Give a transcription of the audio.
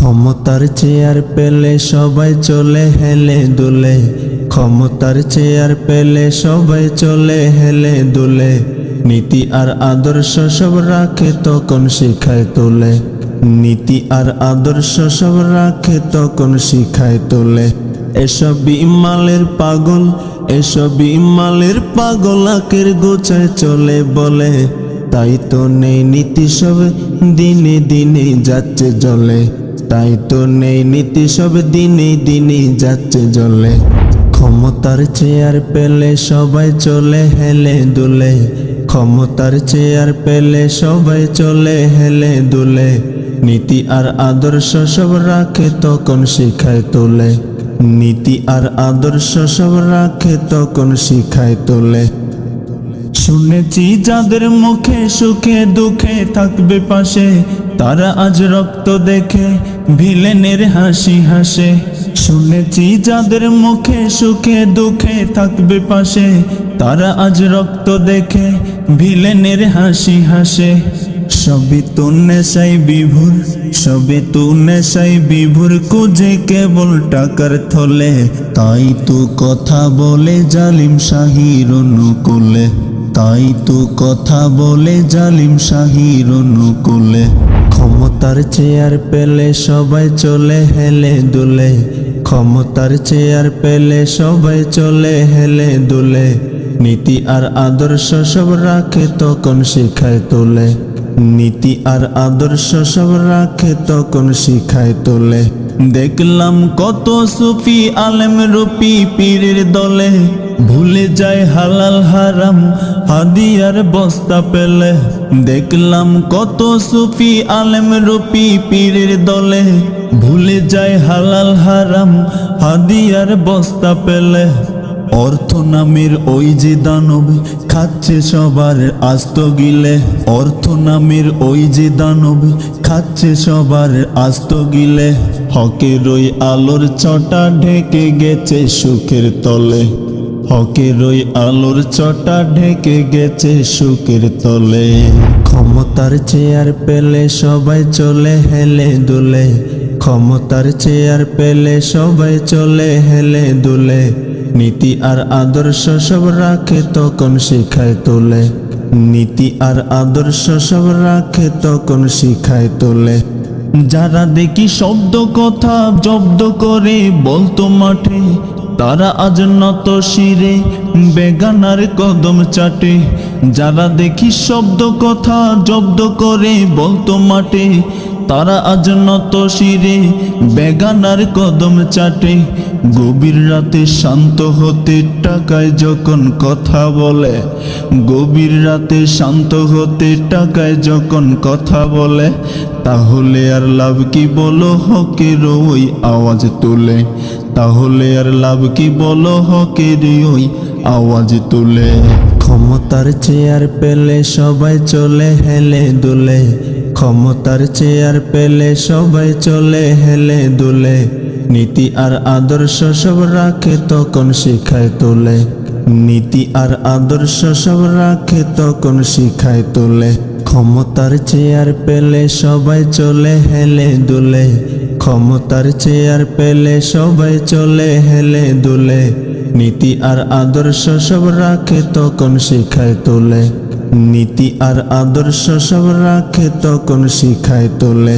ক্ষমতার চেয়ার পেলে সবাই চলে হেলে দুলে, ক্ষমতার চেয়ার পেলে সবাই চলে হেলে দুলে। নীতি আর আদর্শ সব রাখে তখন শিখায় তোলে, নীতি আর আদর্শ সব রাখে তখন শিখায় তোলে। এসব ইমালের পাগল, এসব ইমালের পাগল আকের গোছায় চলে বলে, তাই তো নেই নীতি সব দিনে দিনে যাচ্ছে জলে, তাই তো নেই নীতি সব দিনে দিনে যাচ্ছে জলে। ক্ষমতার চেয়ার পেলে সবাই চলে হেলে দুলে, ক্ষমতার চেয়ার পেলে সবাই চলে হেলে দুলে। নীতি আর আদর্শ সব রাখে তখন শিখায় তোলে, নীতি আর আদর্শ সব রাখে তখন শিখায় তোলে। শুনেছি যাদের মুখে সুখে দুঃখে থাকবে পাশে, তারা আজ রক্ত দেখে ভিলেনের হাসি হাসে। শুনেছি যাদের মুখে সুখে দুঃখে থাকবে পাশে, তারা আজ রক্ত দেখে ভিলেনের হাসি হাসে। সবই তো নেশাই বিভোর, সবই তো নেশাই বিভোর, খুঁজে কেবল টাকার থলে। তাই তো কথা বলে জালিম শাহীর অনুকূলে, তাই তো কথা বলে জালিম শাহীর অনুকূলে। ক্ষমতার চেয়ার পেলে সবাই চলে হেলে দুলে, ক্ষমতার চেয়ার পেলে সবাই চলে হেলে দুলে। নীতি আর আদর্শ সব রাখে তখন শিখায় তোলে, নীতি আর আদর্শ সব রাখে তখন শিখায় তোলে। দেখলাম কত সুফি আলেম রূপী পীরের দলে, ভুলে যায় হালাল হারাম হাদিয়ার বস্তা পেলে। দেখলাম কত সুফি আলেম রূপী পীরের দলে, ভুলে যায় হালাল হারাম হাদিয়ার বস্তা পেলে। অর্থ নামের ওই যে দানব খাচ্ছে সবার আস্ত গিলে, অর্থ নামের ওই যে দানব খাচ্ছে সবার আস্ত গিলে। হকের ওই আলোর ছটা ঢেকে গেছে সুখের তলে, হকের ওই আলোর ছটা ঢেকে গেছে সুখের তলে। ক্ষমতার চেয়ার পেলে সবাই চলে হেলে দুলে, ক্ষমতার চেয়ার পেলে সবাই চলে হেলে দুলে। নীতি আর আদর্শ সব রাখে তখন শিখায় তোলে, নীতি আর আদর্শ সব রাখে তখন শিখায় তোলে। যারা দেখি শব্দ কথা জব্দ করে বলতো মাঠে, তারা আজ নত শিরে বেগানার কদম চাটে। যারা দেখি শব্দ কথা জব্দ করে বলতো মাঠে, তারা আজ নত শিরে বেগানার কদম চাটে। গভীর রাতে শান্ত হতে টাকায় যখন কথা বলে, গভীর রাতে শান্ত হতে টাকায় যখন কথা বলে, তাহলে আর লাভ কি বলো হকের ওই আওয়াজ তুলে, তাহলে আর লাভ কি বলো হকের ওই আওয়াজ তুলে। ক্ষমতার চেয়ার পেলে সবাই চলে হেলে দুলে, ক্ষমতার চেয়ার পেলে সবাই চলে হেলে দুলে। নীতি আর আদর্শ সব রাখে তখন শিখায় তোলে, নীতি আর আদর্শ সব রাখে তখন শিখায় তোলে। ক্ষমতার চেয়ার পেলে সবাই চলে হেলে দুলে, ক্ষমতার চেয়ার পেলে সবাই চলে হেলে দুলে। নীতি আর আদর্শ সব রাখে তখন শিখায় তোলে, নীতি আর আদর্শ সব রাখে তখন শিখায় তোলে।